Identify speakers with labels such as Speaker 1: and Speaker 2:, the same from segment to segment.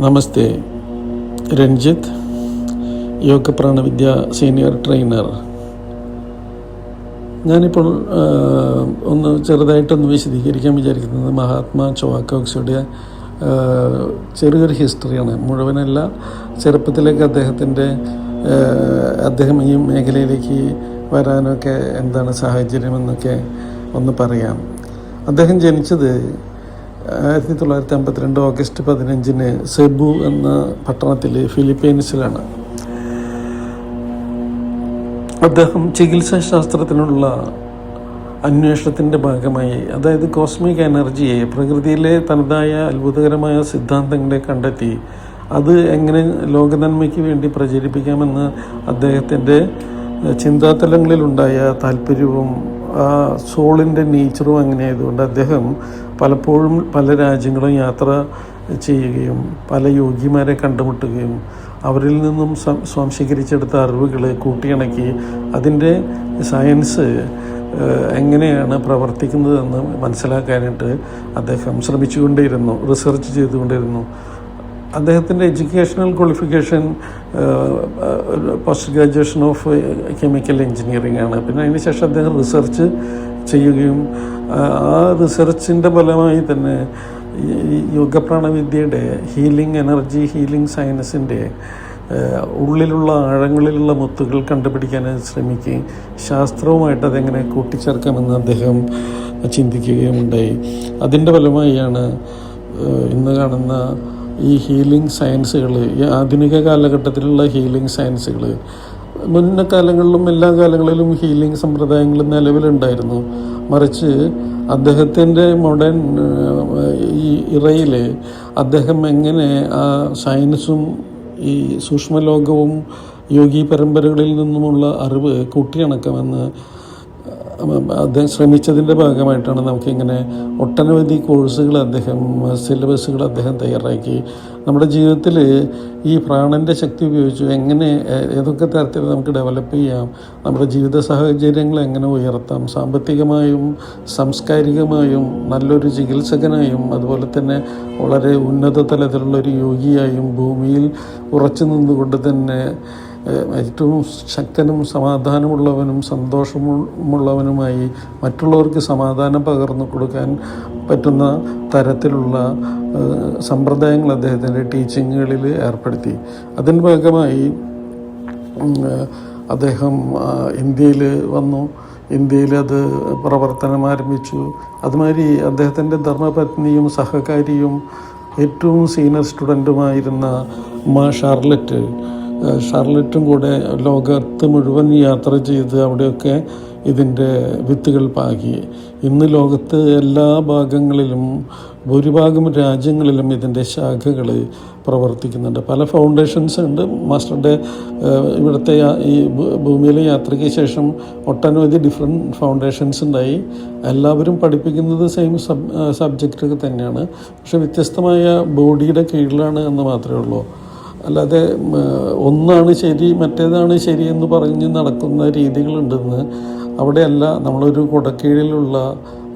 Speaker 1: നമസ്തേ. Ranjith, Yoga Pranavidya senior trainer. ഞാനിപ്പോൾ ചെറുതായിട്ടൊന്ന് വിശദീകരിക്കാൻ വിചാരിക്കുന്നത് മഹാത്മാ ചോവാക്കോക്സിയുടെ ചെറിയൊരു ഹിസ്റ്ററിയാണ്. മുഴുവനല്ല, ചെറുപ്പത്തിലേക്ക് അദ്ദേഹം ഈ മേഖലയിലേക്ക് വരാനൊക്കെ എന്താണ് സാഹചര്യമെന്നൊക്കെ ഒന്ന് പറയാം. അദ്ദേഹം ജനിച്ചത് 1952 ഓഗസ്റ്റ് 15 സെബു എന്ന പട്ടണത്തിൽ ഫിലിപ്പീൻസിലാണ്. അദ്ദേഹം ചികിത്സാശാസ്ത്രത്തിനുള്ള അന്വേഷണത്തിൻ്റെ ഭാഗമായി, അതായത് കോസ്മിക് എനർജിയെ, പ്രകൃതിയിലെ തനതായ അത്ഭുതകരമായ സിദ്ധാന്തങ്ങളെ കണ്ടെത്തി അത് എങ്ങനെ ലോകനന്മയ്ക്ക് വേണ്ടി പ്രചരിപ്പിക്കാമെന്ന് അദ്ദേഹത്തിൻ്റെ ചിന്താതലങ്ങളിലുണ്ടായ താല്പര്യവും സോളിൻ്റെ നേച്ചറും അങ്ങനെ ആയതുകൊണ്ട് അദ്ദേഹം പലപ്പോഴും പല രാജ്യങ്ങളും യാത്ര ചെയ്യുകയും പല യോഗിമാരെ കണ്ടുമുട്ടുകയും അവരിൽ നിന്നും സ്വാംശീകരിച്ചെടുത്ത അറിവുകൾ കൂട്ടിയിണക്കി അതിൻ്റെ സയൻസ് എങ്ങനെയാണ് പ്രവർത്തിക്കുന്നതെന്ന് മനസ്സിലാക്കാനായിട്ട് അദ്ദേഹം ശ്രമിച്ചുകൊണ്ടേയിരുന്നു, റിസർച്ച് ചെയ്തുകൊണ്ടിരുന്നു. അദ്ദേഹത്തിൻ്റെ educational qualification post graduation of chemical engineering ആണ്. പിന്നെ അതിനുശേഷം അദ്ദേഹം റിസർച്ച് ചെയ്യുകയും ആ റിസർച്ചിൻ്റെ ഫലമായി തന്നെ ഈ യോഗപ്രാണവിദ്യയുടെ ഹീലിംഗ് സയൻസിൻ്റെ ഉള്ളിലുള്ള ആഴങ്ങളിലുള്ള മുത്തുകൾ കണ്ടുപിടിക്കാൻ ശ്രമിക്കുകയും ശാസ്ത്രവുമായിട്ട് അതെങ്ങനെ കൂട്ടിച്ചേർക്കാമെന്ന് അദ്ദേഹം ചിന്തിക്കുകയും ഉണ്ടായി. അതിൻ്റെ ഫലമായാണ് ഇന്ന് കാണുന്ന ഈ ഹീലിംഗ് സയൻസുകൾ, ഈ ആധുനിക കാലഘട്ടത്തിലുള്ള ഹീലിംഗ് സയൻസുകൾ. മുൻകാലങ്ങളിലും എല്ലാ കാലങ്ങളിലും ഹീലിംഗ് സമ്പ്രദായങ്ങൾ നിലവിലുണ്ടായിരുന്നു. മറിച്ച് അദ്ദേഹത്തിൻ്റെ മോഡേൺ ഈ ഇറയിൽ അദ്ദേഹം എങ്ങനെ ആ സയൻസും ഈ സൂക്ഷ്മലോകവും യോഗി പരമ്പരകളിൽ നിന്നുമുള്ള അറിവ് കൂട്ടിയിണക്കാമെന്ന് അദ്ദേഹം ശ്രമിച്ചതിൻ്റെ ഭാഗമായിട്ടാണ് നമുക്കിങ്ങനെ ഒട്ടനവധി കോഴ്സുകൾ സിലബസുകൾ അദ്ദേഹം തയ്യാറാക്കി. നമ്മുടെ ജീവിതത്തിൽ ഈ പ്രാണൻ്റെ ശക്തി ഉപയോഗിച്ച് എങ്ങനെ ഏതൊക്കെ തരത്തിൽ നമുക്ക് ഡെവലപ്പ് ചെയ്യാം, നമ്മുടെ ജീവിത സാഹചര്യങ്ങൾ എങ്ങനെ ഉയർത്താം, സാമ്പത്തികമായും സാംസ്കാരികമായും നല്ലൊരു ചികിത്സകനായും അതുപോലെ തന്നെ വളരെ ഉന്നത തലത്തിലുള്ളൊരു യോഗിയായും ഭൂമിയിൽ ഉറച്ചു നിന്നുകൊണ്ട് തന്നെ ഏറ്റവും ശക്തനും സമാധാനമുള്ളവനും സന്തോഷമുള്ളവനുമായി മറ്റുള്ളവർക്ക് സമാധാനം പകർന്നു കൊടുക്കാൻ പറ്റുന്ന തരത്തിലുള്ള സമ്പ്രദായങ്ങൾ അദ്ദേഹത്തിൻ്റെ ടീച്ചിങ്ങുകളിൽ ഏർപ്പെടുത്തി. അതിൻ്റെ ഭാഗമായി അദ്ദേഹം ഇന്ത്യയിൽ വന്നു. ഇന്ത്യയിൽ അത് പ്രവർത്തനം ആരംഭിച്ചു. അതുമാതിരി അദ്ദേഹത്തിൻ്റെ ധർമ്മപത്നിയും സഹകാരിയും ഏറ്റവും സീനിയർ സ്റ്റുഡൻറ്റുമായിരുന്ന ഷാർലറ്റും കൂടെ ലോകത്ത് മുഴുവൻ യാത്ര ചെയ്ത് അവിടെയൊക്കെ ഇതിൻ്റെ വിത്തുകൾ പാകി. ഇന്ന് ലോകത്ത് എല്ലാ ഭാഗങ്ങളിലും ഭൂരിഭാഗം രാജ്യങ്ങളിലും ഇതിൻ്റെ ശാഖകൾ പ്രവർത്തിക്കുന്നുണ്ട്. പല ഫൗണ്ടേഷൻസ് ഉണ്ട്. മാസ്റ്ററുടെ ഇവിടുത്തെ ഈ ഭൂമിയിലെ യാത്രയ്ക്ക് ശേഷം ഒട്ടനവധി ഡിഫറെൻറ്റ് ഫൗണ്ടേഷൻസ് ഉണ്ടായി. എല്ലാവരും പഠിപ്പിക്കുന്നത് സെയിം സബ്ജക്റ്റ് തന്നെയാണ്, പക്ഷെ വ്യത്യസ്തമായ ബോഡിയുടെ കീഴിലാണ് എന്ന് മാത്രമേ ഉള്ളൂ. അല്ലാതെ ഒന്നാണ് ശരി മറ്റേതാണ് ശരി എന്ന് പറഞ്ഞ് നടക്കുന്ന രീതികളുണ്ടെന്ന് അവിടെയല്ല. നമ്മളൊരു കുടക്കീഴിലുള്ള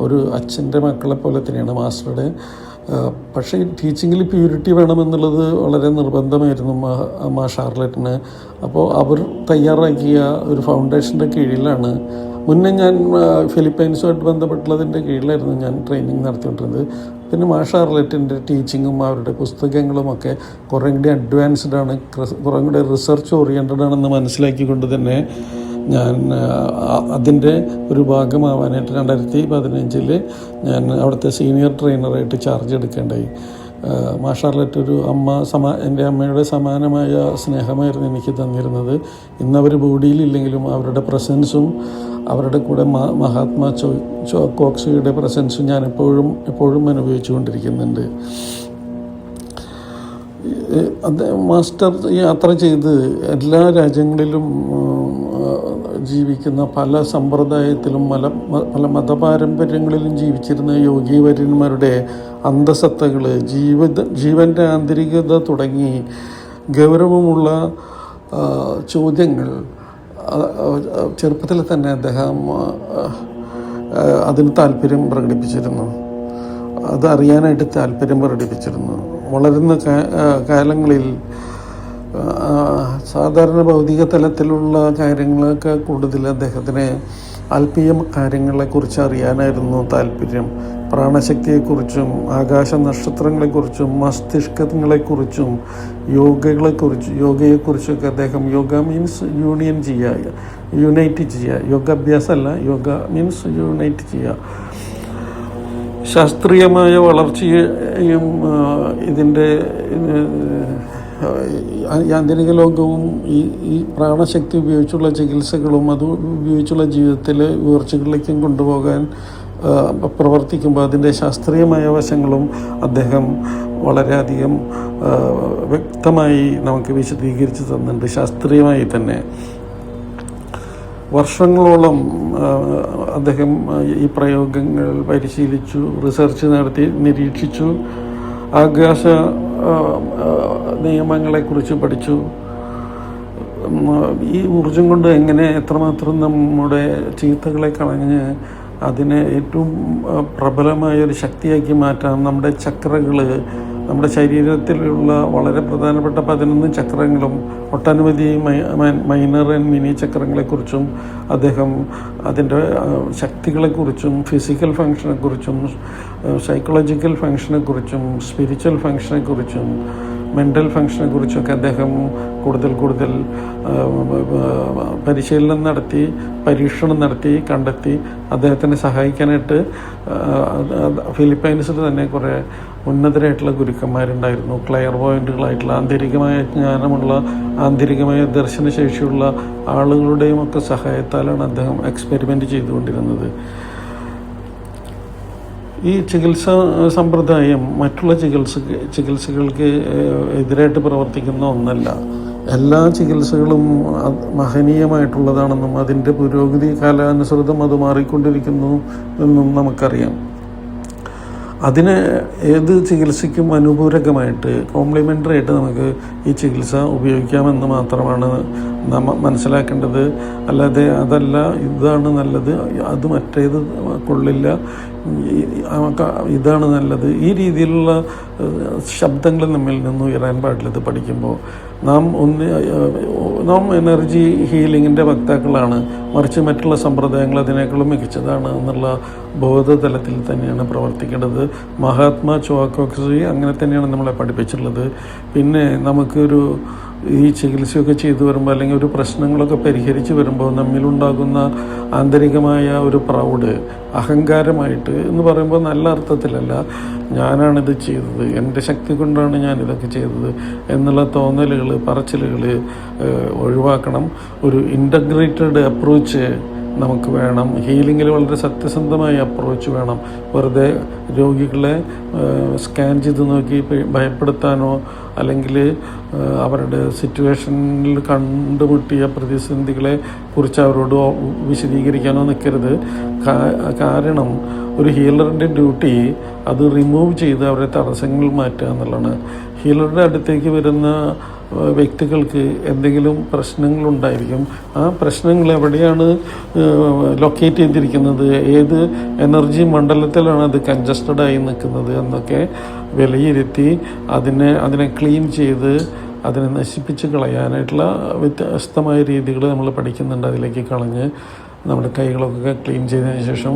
Speaker 1: ഒരു അച്ഛൻ്റെ മക്കളെ പോലെ തന്നെയാണ് മാസ്റ്ററുടെ. പക്ഷേ ടീച്ചിങ്ങിൽ പ്യൂരിറ്റി വേണമെന്നുള്ളത് വളരെ നിർബന്ധമായിരുന്നു ഷാർലറ്റിന്. അപ്പോൾ അവർ തയ്യാറാക്കിയ ഒരു ഫൗണ്ടേഷൻ്റെ കീഴിലാണ്. മുന്നേ ഞാൻ ഫിലിപ്പൈൻസുമായിട്ട് ബന്ധപ്പെട്ടുള്ളതിൻ്റെ കീഴിലായിരുന്നു ഞാൻ ട്രെയിനിങ് നടത്തിക്കൊണ്ടിരുന്നത്. പിന്നെ ഷാർലറ്റിൻ്റെ ടീച്ചിങ്ങും അവരുടെ പുസ്തകങ്ങളുമൊക്കെ കുറേ കൂടി അഡ്വാൻസ്ഡ് ആണ്, കുറേ കൂടി റിസർച്ച് ഓറിയൻറ്റഡ് ആണെന്ന് മനസ്സിലാക്കിക്കൊണ്ട് തന്നെ ഞാൻ അതിൻ്റെ ഒരു ഭാഗമാവാനായിട്ട് 2015 ഞാൻ അവിടുത്തെ സീനിയർ ട്രെയിനറായിട്ട് ചാർജ് എടുക്കേണ്ടായി. ഷാർലറ്റ് ഒരു എൻ്റെ അമ്മയുടെ സമാനമായ സ്നേഹമായിരുന്നു എനിക്ക് തന്നിരുന്നത്. ഇന്നവർ ബോഡിയിലില്ലെങ്കിലും അവരുടെ പ്രസൻസും അവരുടെ കൂടെ മഹാത്മാ ചോവാക്കോക്സിയുടെ പ്രസൻസും ഞാൻ എപ്പോഴും അനുഭവിച്ചു കൊണ്ടിരിക്കുന്നുണ്ട്. മാസ്റ്റർ യാത്ര ചെയ്ത് എല്ലാ രാജ്യങ്ങളിലും ജീവിക്കുന്ന പല സമ്പ്രദായത്തിലും പല മതപാരമ്പര്യങ്ങളിലും ജീവിച്ചിരുന്ന യോഗീവര്യന്മാരുടെ അന്തസത്തകൾ, ജീവൻ്റെ ആന്തരികത തുടങ്ങി ഗൗരവമുള്ള ചോദ്യങ്ങൾ ചെറുപ്പത്തിൽ തന്നെ അദ്ദേഹം അതിന് താല്പര്യം പ്രകടിപ്പിച്ചിരുന്നു. അതറിയാനായിട്ട് താല്പര്യം പ്രകടിപ്പിച്ചിരുന്നു. വളരുന്ന കാലങ്ങളിൽ സാധാരണ ഭൗതിക തലത്തിലുള്ള കാര്യങ്ങളൊക്കെ കൂടുതൽ അദ്ദേഹത്തിന് ആത്മീയ കാര്യങ്ങളെക്കുറിച്ച് അറിയാനായിരുന്നു താല്പര്യം. പ്രാണശക്തിയെക്കുറിച്ചും ആകാശ നക്ഷത്രങ്ങളെക്കുറിച്ചും മസ്തിഷ്കങ്ങളെക്കുറിച്ചും യോഗയെക്കുറിച്ചൊക്കെ അദ്ദേഹം യോഗ മീൻസ് യുണൈറ്റ് ചെയ്യുക, യോഗാഭ്യാസമല്ല, യോഗ മീൻസ് യുണൈറ്റ് ചെയ്യുക. ശാസ്ത്രീയമായ വളർച്ചയും ഇതിൻ്റെ യാന്ത്രിക ലോകവും ഈ പ്രാണശക്തി ഉപയോഗിച്ചുള്ള ചികിത്സകളും അത് ഉപയോഗിച്ചുള്ള ജീവിതത്തിൽ ഉയർച്ചകളിലേക്കും കൊണ്ടുപോകാൻ പ്രവർത്തിക്കുമ്പോൾ അതിൻ്റെ ശാസ്ത്രീയമായ വശങ്ങളും അദ്ദേഹം വളരെയധികം വ്യക്തമായി നമുക്ക് വിശദീകരിച്ച് തന്നിട്ടുണ്ട്. ശാസ്ത്രീയമായി തന്നെ വർഷങ്ങളോളം അദ്ദേഹം ഈ പ്രയോഗങ്ങൾ പരിശീലിച്ചു, റിസർച്ച് നടത്തി, നിരീക്ഷിച്ചു, ആകാശ നിയമങ്ങളെക്കുറിച്ച് പഠിച്ചു. ഈ ഊർജം കൊണ്ട് എങ്ങനെ എത്രമാത്രം നമ്മുടെ ചീത്തകളെ കളഞ്ഞ് അതിനെ ഏറ്റവും പ്രബലമായ ഒരു ശക്തിയാക്കി മാറ്റാം. നമ്മുടെ ചക്രകൾ, നമ്മുടെ ശരീരത്തിലുള്ള വളരെ പ്രധാനപ്പെട്ട 11 ചക്രങ്ങളും ഒട്ടനവധി മൈനർ ആൻഡ് മിനി ചക്രങ്ങളെക്കുറിച്ചും അദ്ദേഹം അതിൻ്റെ ശക്തികളെക്കുറിച്ചും ഫിസിക്കൽ ഫങ്ഷനെക്കുറിച്ചും സൈക്കോളജിക്കൽ ഫങ്ഷനെക്കുറിച്ചും സ്പിരിച്വൽ ഫങ്ഷനെക്കുറിച്ചും മെൻ്റൽ ഫങ്ഷനെക്കുറിച്ചൊക്കെ അദ്ദേഹം കൂടുതൽ പരിശീലനം നടത്തി, പരീക്ഷണം നടത്തി, കണ്ടെത്തി. അദ്ദേഹത്തിനെ സഹായിക്കാനായിട്ട് ഫിലിപ്പൈൻസിൽ തന്നെ കുറേ ഉന്നതരായിട്ടുള്ള ഗുരുക്കന്മാരുണ്ടായിരുന്നു. ക്ലെയർവോയൻറ്റുകളായിട്ടുള്ള ആന്തരികമായ ജ്ഞാനമുള്ള, ആന്തരികമായ ദർശനശേഷിയുള്ള ആളുകളുടെയും ഒക്കെ സഹായത്താലാണ് അദ്ദേഹം എക്സ്പെരിമെൻ്റ് ചെയ്തുകൊണ്ടിരുന്നത്. ഈ ചികിത്സാ സമ്പ്രദായം മറ്റുള്ള ചികിത്സകൾക്ക് എതിരായിട്ട് പ്രവർത്തിക്കുന്ന ഒന്നല്ല. എല്ലാ ചികിത്സകളും മഹനീയമായിട്ടുള്ളതാണെന്നും അതിൻ്റെ പുരോഗതി കാലാനുസൃതം അത് മാറിക്കൊണ്ടിരിക്കുന്നു എന്നും നമുക്കറിയാം. അതിന് ഏത് ചികിത്സയ്ക്കും അനുപൂരകമായിട്ട് കോംപ്ലിമെൻ്ററി ആയിട്ട് നമുക്ക് ഈ ചികിത്സ ഉപയോഗിക്കാമെന്ന് മാത്രമാണ് മനസ്സിലാക്കേണ്ടത്. അല്ലാതെ അതല്ല ഇതാണ് നല്ലത്, അത് മറ്റേത് കൊള്ളില്ല, ഇതാണ് നല്ലത്, ഈ രീതിയിലുള്ള ശബ്ദങ്ങൾ നമ്മിൽ നിന്ന് ഉയരാൻ പാടില്ല. ഇത് പഠിക്കുമ്പോൾ നാം എനർജി ഹീലിങ്ങിൻ്റെ വക്താക്കളാണ്, മറിച്ച് മറ്റുള്ള സമ്പ്രദായങ്ങൾ അതിനേക്കാളും മികച്ചതാണ് എന്നുള്ള ബോധതലത്തിൽ തന്നെയാണ് പ്രവർത്തിക്കേണ്ടത്. മഹാത്മാ ചോക്കോക്സി അങ്ങനെ തന്നെയാണ് നമ്മളെ പഠിപ്പിച്ചിട്ടുള്ളത്. പിന്നെ നമുക്കൊരു ഈ ചികിത്സയൊക്കെ ചെയ്തു വരുമ്പോൾ അല്ലെങ്കിൽ ഒരു പ്രശ്നങ്ങളൊക്കെ പരിഹരിച്ച് വരുമ്പോൾ നമ്മിലുണ്ടാകുന്ന ആന്തരികമായ ഒരു പ്രൗഡ്, അഹങ്കാരമായിട്ട് എന്ന് പറയുമ്പോൾ നല്ല അർത്ഥത്തിലല്ല, ഞാനാണിത് ചെയ്തത്, എൻ്റെ ശക്തി കൊണ്ടാണ് ഞാനിതൊക്കെ ചെയ്തത് എന്നുള്ള തോന്നലുകൾ, പറച്ചിലുകൾ ഒഴിവാക്കണം. ഒരു ഇൻ്റഗ്രേറ്റഡ് അപ്രോച്ച് നമുക്ക് വേണം. ഹീലിങ്ങിൽ വളരെ സത്യസന്ധമായ അപ്രോച്ച് വേണം. വെറുതെ രോഗികളെ സ്കാൻ ചെയ്ത് നോക്കി ഭയപ്പെടുത്താനോ അല്ലെങ്കിൽ അവരുടെ സിറ്റുവേഷനിൽ കണ്ടുമുട്ടിയ പ്രതിസന്ധികളെ കുറിച്ച് അവരോട് വിശദീകരിക്കാനോ നിൽക്കരുത്. കാരണം ഒരു ഹീലറിൻ്റെ ഡ്യൂട്ടി അത് റിമൂവ് ചെയ്ത് അവരുടെ തടസ്സങ്ങൾ മാറ്റുക എന്നുള്ളതാണ്. ഹീലറുടെ അടുത്തേക്ക് വരുന്ന വ്യക്തികൾക്ക് എന്തെങ്കിലും പ്രശ്നങ്ങളുണ്ടായിരിക്കും. ആ പ്രശ്നങ്ങൾ എവിടെയാണ് ലൊക്കേറ്റ് ചെയ്തിരിക്കുന്നത്, ഏത് എനർജി മണ്ഡലത്തിലാണ് അത് കൺജസ്റ്റഡായി നിൽക്കുന്നത് എന്നൊക്കെ വിലയിരുത്തി അതിനെ ക്ലീൻ ചെയ്ത് അതിനെ നശിപ്പിച്ച് കളയാനായിട്ടുള്ള വ്യത്യസ്തമായ രീതികൾ നമ്മൾ പഠിക്കുന്നുണ്ട്. അതിലേക്ക് കളഞ്ഞ് നമ്മുടെ കൈകളൊക്കെ ക്ലീൻ ചെയ്തതിന് ശേഷം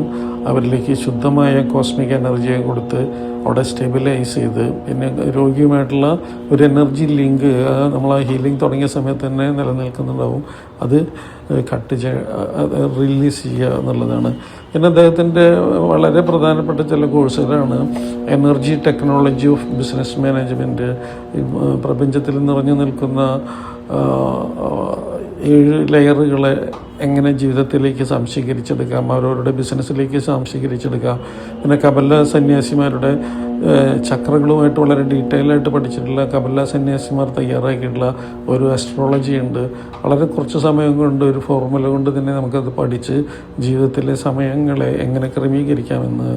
Speaker 1: അവരിലേക്ക് ശുദ്ധമായ കോസ്മിക് എനർജിയെ കൊടുത്ത് അവിടെ സ്റ്റെബിലൈസ് ചെയ്ത് പിന്നെ രോഗിയുമായിട്ടുള്ള ഒരു എനർജി ലിങ്ക് നമ്മൾ ആ ഹീലിംഗ് തുടങ്ങിയ സമയത്ത് തന്നെ നിലനിൽക്കുന്നുണ്ടാവും. അത് റിലീസ് ചെയ്യുക എന്നുള്ളതാണ്. പിന്നെ അദ്ദേഹത്തിൻ്റെ വളരെ പ്രധാനപ്പെട്ട ചില കോഴ്സുകളാണ് energy technology of business management. പ്രപഞ്ചത്തിൽ നിറഞ്ഞു നിൽക്കുന്ന 7 ലെയറുകളെ എങ്ങനെ ജീവിതത്തിലേക്ക് സംശീകരിച്ചെടുക്കാം, അവരവരുടെ ബിസിനസ്സിലേക്ക് സംശീകരിച്ചെടുക്കാം. പിന്നെ കബല സന്യാസിമാരുടെ ചക്രങ്ങളുമായിട്ട് വളരെ ഡീറ്റെയിലായിട്ട് പഠിച്ചിട്ടുള്ള കബല സന്യാസിമാർ തയ്യാറാക്കിയിട്ടുള്ള ഒരു അസ്ട്രോളജി ഉണ്ട്. വളരെ കുറച്ച് സമയം കൊണ്ട് ഒരു ഫോർമുല കൊണ്ട് തന്നെ നമുക്കത് പഠിച്ച് ജീവിതത്തിലെ സമയങ്ങളെ എങ്ങനെ ക്രമീകരിക്കാമെന്ന്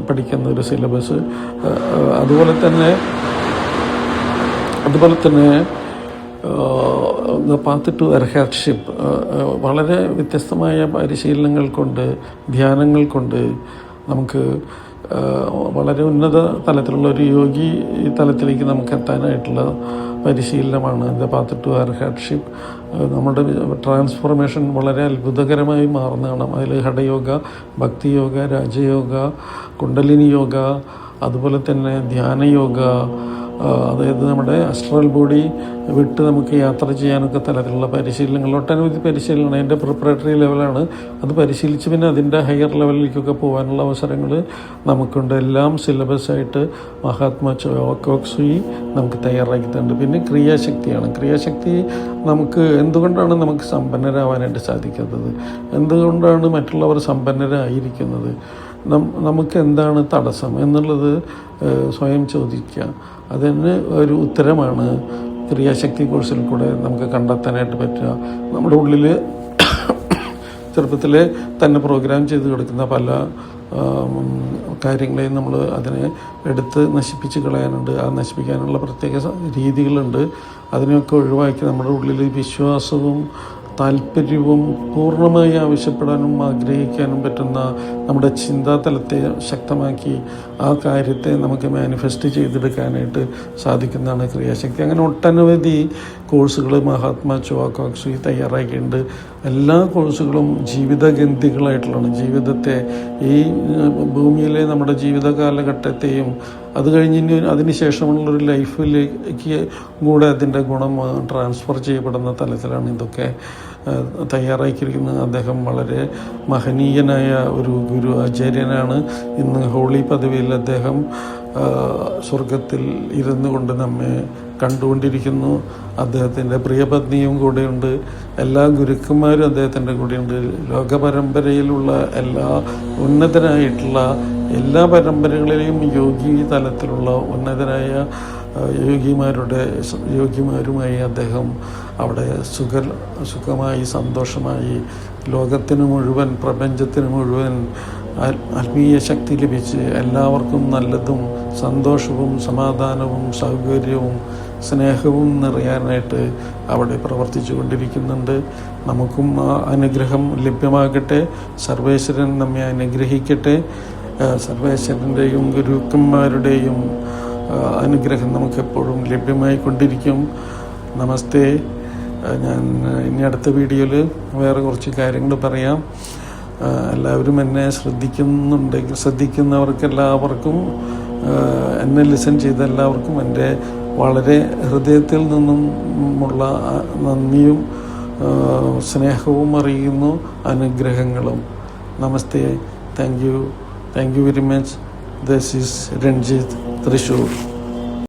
Speaker 1: പഠിക്കുന്ന ഒരു സിലബസ്. അതുപോലെ തന്നെ ദ പാത്ത് ടു അർഹത്ഷിപ്പ് വളരെ വ്യത്യസ്തമായ പരിശീലനങ്ങൾ കൊണ്ട് ധ്യാനങ്ങൾ കൊണ്ട് നമുക്ക് വളരെ ഉന്നത തലത്തിലുള്ള ഒരു യോഗി തലത്തിലേക്ക് നമുക്ക് എത്താനായിട്ടുള്ള പരിശീലനമാണ് ദ പാത്ത് ടു അർഹത്ഷിപ്പ്. നമ്മുടെ ട്രാൻസ്ഫോർമേഷൻ വളരെ അത്ഭുതകരമായി മാറുന്നതാണ്. അതിൽ ഹഠയോഗ, ഭക്തിയോഗ, രാജയോഗ, കുണ്ടലിനി യോഗ, അതുപോലെ തന്നെ ധ്യാനയോഗ, അതായത് നമ്മുടെ അസ്ട്രൽ ബോഡി വിട്ട് നമുക്ക് യാത്ര ചെയ്യാനൊക്കെ തലത്തിലുള്ള പരിശീലനങ്ങൾ, ഒട്ടനവധി പരിശീലനങ്ങൾ. അതിൻ്റെ പ്രിപ്പറേറ്ററി ലെവലാണ്. അത് പരിശീലിച്ച് പിന്നെ അതിൻ്റെ ഹയർ ലെവലിലേക്കൊക്കെ പോകാനുള്ള അവസരങ്ങൾ നമുക്കുണ്ട്. എല്ലാം സിലബസായിട്ട് മഹാത്മാ ചോക്കോക്സുയി നമുക്ക് തയ്യാറാക്കി തരുന്നുണ്ട്. പിന്നെ ക്രിയാശക്തിയാണ്. ക്രിയാശക്തി നമുക്ക് എന്തുകൊണ്ടാണ് നമുക്ക് സമ്പന്നരാവാനായിട്ട് സാധിക്കാത്തത്, എന്തുകൊണ്ടാണ് മറ്റുള്ളവർ സമ്പന്നരായിരിക്കുന്നത്, നമുക്ക് എന്താണ് തടസ്സം എന്നുള്ളത് സ്വയം ചോദിക്കുക. അതിന് ഒരു ഉത്തരമാണ് ക്രിയാശക്തി കോഴ്സിൽ കൂടെ നമുക്ക് കണ്ടെത്താനായിട്ട് പറ്റുക. നമ്മുടെ ഉള്ളിൽ ചെറുപ്പത്തിലെ തന്നെ പ്രോഗ്രാം ചെയ്ത് കൊടുക്കുന്ന പല കാര്യങ്ങളെയും നമ്മൾ അതിനെ എടുത്ത് നശിപ്പിച്ച് കളയാനുണ്ട്. ആ നശിപ്പിക്കാനുള്ള പ്രത്യേക രീതികളുണ്ട്. അതിനെയൊക്കെ ഒഴിവാക്കി നമ്മുടെ ഉള്ളിൽ വിശ്വാസവും താല്പര്യവും പൂർണ്ണമായി ആവശ്യപ്പെടാനും ആഗ്രഹിക്കാനും പറ്റുന്ന നമ്മുടെ ചിന്താതലത്തെ ശക്തമാക്കി ആ കാര്യത്തെ നമുക്ക് മാനിഫെസ്റ്റ് ചെയ്തെടുക്കാനായിട്ട് സാധിക്കുന്നതാണ് ക്രിയാശക്തി. അങ്ങനെ ഒട്ടനവധി കോഴ്സുകൾ മഹാത്മാ ചോക്കോക്സുയി തയ്യാറാക്കിയിട്ടുണ്ട്. എല്ലാ കോഴ്സുകളും ജീവിതഗന്ധികളായിട്ടുള്ളതാണ്. ജീവിതത്തെ, ഈ ഭൂമിയിലെ നമ്മുടെ ജീവിത കാലഘട്ടത്തെയും അത് കഴിഞ്ഞ് അതിന് ശേഷമുള്ളൊരു ലൈഫിലേക്ക് കൂടെ അതിൻ്റെ ഗുണം ട്രാൻസ്ഫർ ചെയ്യപ്പെടുന്ന തലത്തിലാണ് ഇതൊക്കെ തയ്യാറാക്കിയിരിക്കുന്നത്. അദ്ദേഹം വളരെ മഹനീയനായ ഒരു ഗുരു ആചാര്യനാണ്. ഇന്ന് ഹോളി പദവിയിൽ അദ്ദേഹം സ്വർഗത്തിൽ ഇരുന്നു കൊണ്ട് നമ്മെ കണ്ടുകൊണ്ടിരിക്കുന്നു. അദ്ദേഹത്തിൻ്റെ പ്രിയപത്നിയും കൂടെയുണ്ട്. എല്ലാ ഗുരുക്കന്മാരും അദ്ദേഹത്തിൻ്റെ കൂടെയുണ്ട്. ലോകപരമ്പരയിലുള്ള എല്ലാ ഉന്നതരായിട്ടുള്ള എല്ലാ പരമ്പരകളിലെയും യോഗി തലത്തിലുള്ള ഉന്നതരായ യോഗിമാരുമായി അദ്ദേഹം അവിടെ സുഖമായി സന്തോഷമായി ലോകത്തിന് മുഴുവൻ, പ്രപഞ്ചത്തിന് മുഴുവൻ ആത്മീയ ശക്തി ലഭിച്ച് എല്ലാവർക്കും നല്ലതും സന്തോഷവും സമാധാനവും സൗകര്യവും സ്നേഹവും നിറയാനായിട്ട് അവിടെ പ്രവർത്തിച്ചു കൊണ്ടിരിക്കുന്നുണ്ട്. നമുക്കും ആ അനുഗ്രഹം ലഭ്യമാകട്ടെ. സർവേശ്വരൻ നമ്മെ അനുഗ്രഹിക്കട്ടെ. സർവേശ്വരൻ്റെയും ഗുരുക്കന്മാരുടെയും അനുഗ്രഹം നമുക്കെപ്പോഴും ലഭ്യമായിക്കൊണ്ടിരിക്കും. നമസ്തേ. ഞാൻ ഇനി അടുത്ത വീഡിയോയിൽ വേറെ കുറച്ച് കാര്യങ്ങൾ പറയാം. എല്ലാവരും എന്നെ ശ്രദ്ധിക്കുന്നവർക്കെല്ലാവർക്കും, എന്നെ ലിസൺ ചെയ്ത എല്ലാവർക്കും എൻ്റെ വളരെ ഹൃദയത്തിൽ നിന്നുമുള്ള നന്ദിയും സ്നേഹവും അറിയുന്നു, അനുഗ്രഹങ്ങളും. Namaste. Thank you very much. This is Ranjith, Thrissur.